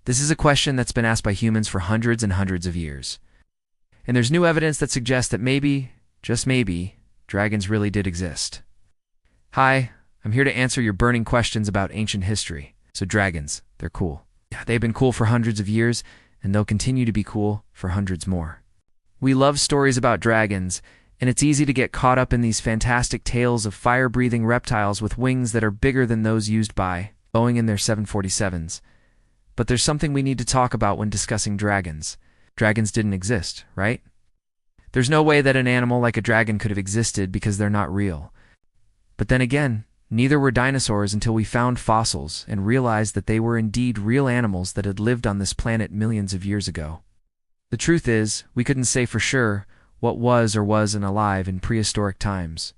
This is a question that's been asked by humans for hundreds and hundreds of years. And there's new evidence that suggests that maybe, just maybe, dragons really did exist. Hi, I'm here to answer your burning questions about ancient history. So dragons, they're cool. Yeah, they've been cool for hundreds of years, and they'll continue to be cool for hundreds more. We love stories about dragons, and it's easy to get caught up in these fantastic tales of fire-breathing reptiles with wings that are bigger than those used by Boeing in their 747s. But there's something we need to talk about when discussing dragons. Dragons didn't exist, right? There's no way that an animal like a dragon could have existed because they're not real. But then again, neither were dinosaurs until we found fossils and realized that they were indeed real animals that had lived on this planet millions of years ago. The truth is, we couldn't say for sure what was or wasn't alive in prehistoric times,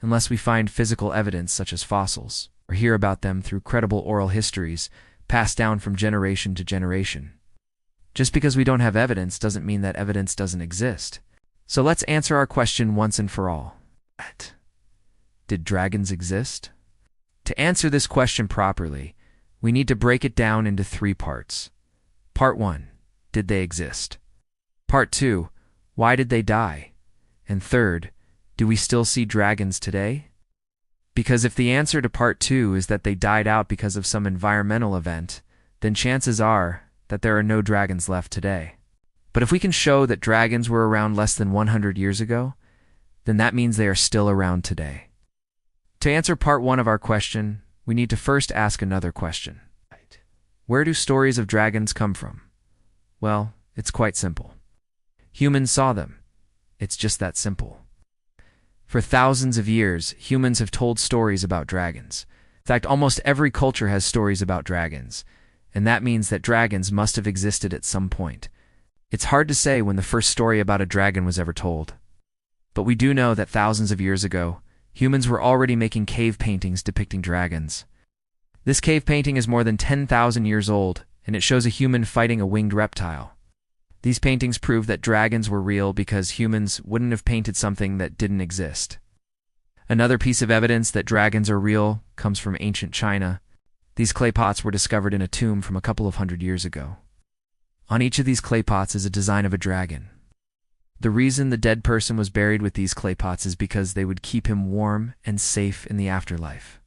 unless we find physical evidence such as fossils, or hear about them through credible oral histories passed down from generation to generation. Just because we don't have evidence doesn't mean that evidence doesn't exist. So let's answer our question once and for all. Did dragons exist? To answer this question properly, we need to break it down into 3 parts. Part 1, did they exist? Part 2, why did they die? And third, do we still see dragons today? Because if the answer to part 2 is that they died out because of some environmental event, then chances are that there are no dragons left today. But if we can show that dragons were around less than 100 years ago, then that means they are still around today. To answer part 1 of our question, we need to first ask another question. Where do stories of dragons come from? Well, it's quite simple. Humans saw them. It's just that simple. For thousands of years, humans have told stories about dragons. In fact, almost every culture has stories about dragons, and that means that dragons must have existed at some point. It's hard to say when the first story about a dragon was ever told. But we do know that thousands of years ago, humans were already making cave paintings depicting dragons. This cave painting is more than 10,000 years old, and it shows a human fighting a winged reptile. These paintings prove that dragons were real because humans wouldn't have painted something that didn't exist. Another piece of evidence that dragons are real comes from ancient China. These clay pots were discovered in a tomb from a couple of hundred years ago. On each of these clay pots is a design of a dragon. The reason the dead person was buried with these clay pots is because they would keep him warm and safe in the afterlife.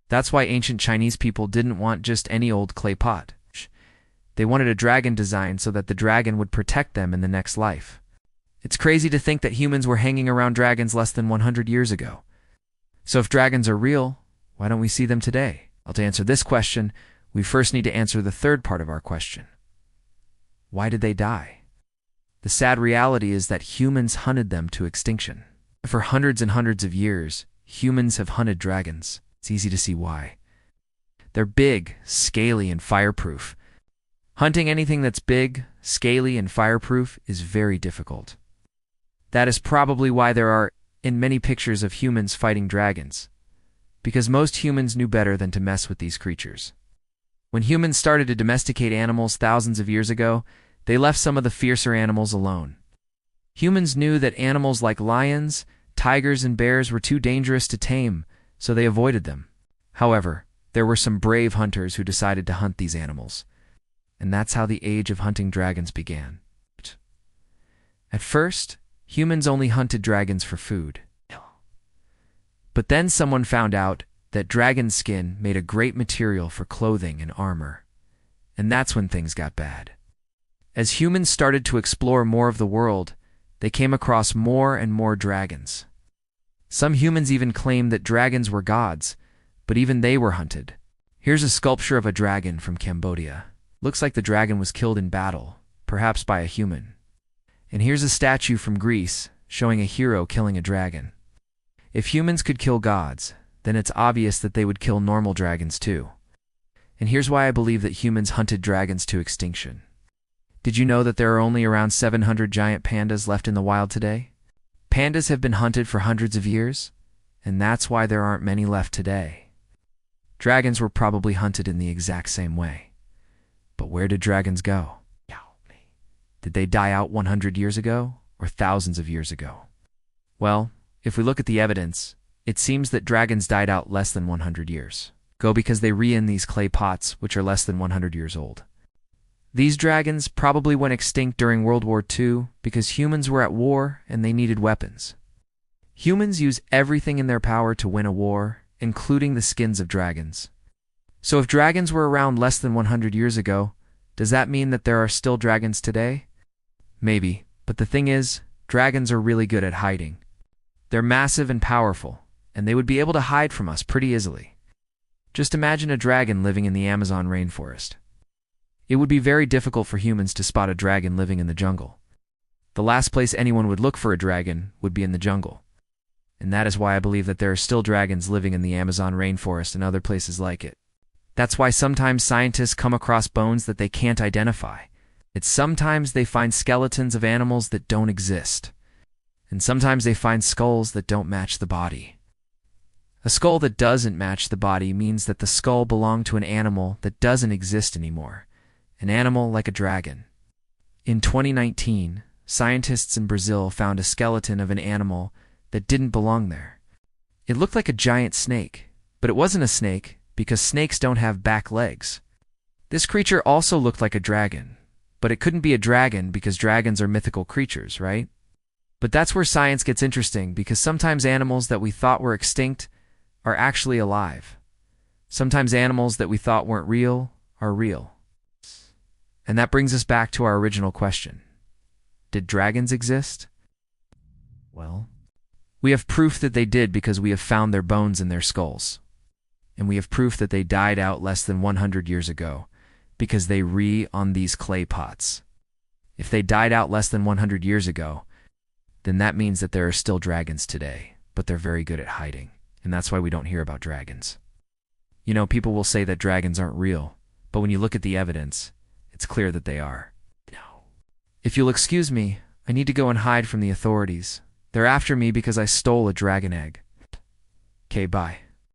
That's why ancient Chinese people didn't want just any old clay pot. They wanted a dragon design so that the dragon would protect them in the next life. It's crazy to think that humans were hanging around dragons less than 100 years ago. So if dragons are real, why don't we see them today? Well, to answer this question, we first need to answer the third part of our question. Why did they die? The sad reality is that humans hunted them to extinction. For hundreds and hundreds of years, humans have hunted dragons. It's easy to see why. They're big, scaly, and fireproof. Hunting anything that's big, scaly, and fireproof is very difficult. That is probably why there are many pictures of humans fighting dragons, because most humans knew better than to mess with these creatures. When humans started to domesticate animals thousands of years ago, they left some of the fiercer animals alone. Humans knew that animals like lions, tigers, and bears were too dangerous to tame, so they avoided them. However, there were some brave hunters who decided to hunt these animals. And that's how the age of hunting dragons began. At first, humans only hunted dragons for food. But then someone found out that dragon skin made a great material for clothing and armor. And that's when things got bad. As humans started to explore more of the world, they came across more and more dragons. Some humans even claimed that dragons were gods, but even they were hunted. Here's a sculpture of a dragon from Cambodia. Looks like the dragon was killed in battle, perhaps by a human. And here's a statue from Greece showing a hero killing a dragon. If humans could kill gods, then it's obvious that they would kill normal dragons too. And here's why I believe that humans hunted dragons to extinction. Did you know that there are only around 700 giant pandas left in the wild today? Pandas have been hunted for hundreds of years, and that's why there aren't many left today. Dragons were probably hunted in the exact same way. But where did dragons go? Did they die out 100 years ago or thousands of years ago? Well, if we look at the evidence, it seems that dragons died out less than 100 years ago because they re-in these clay pots which are less than 100 years old. These dragons probably went extinct during World War II because humans were at war and they needed weapons. Humans use everything in their power to win a war, including the skins of dragons. So if dragons were around less than 100 years ago, does that mean that there are still dragons today? Maybe, but the thing is, dragons are really good at hiding. They're massive and powerful, and they would be able to hide from us pretty easily. Just imagine a dragon living in the Amazon rainforest. It would be very difficult for humans to spot a dragon living in the jungle. The last place anyone would look for a dragon would be in the jungle. And that is why I believe that there are still dragons living in the Amazon rainforest and other places like it. That's why sometimes scientists come across bones that they can't identify. It's sometimes they find skeletons of animals that don't exist. And sometimes they find skulls that don't match the body. A skull that doesn't match the body means that the skull belonged to an animal that doesn't exist anymore. An animal like a dragon. In 2019, scientists in Brazil found a skeleton of an animal that didn't belong there. It looked like a giant snake, but it wasn't a snake because snakes don't have back legs. This creature also looked like a dragon, but it couldn't be a dragon because dragons are mythical creatures, right? But that's where science gets interesting because sometimes animals that we thought were extinct are actually alive. Sometimes animals that we thought weren't real are real. And that brings us back to our original question. Did dragons exist? Well, we have proof that they did because we have found their bones in their skulls. And we have proof that they died out less than 100 years ago because they on these clay pots. If they died out less than 100 years ago, then that means that there are still dragons today, but they're very good at hiding. And that's why we don't hear about dragons. You know, people will say that dragons aren't real, but when you look at the evidence, it's clear that they are. No. If you'll excuse me, I need to go and hide from the authorities. They're after me because I stole a dragon egg. Okay, bye.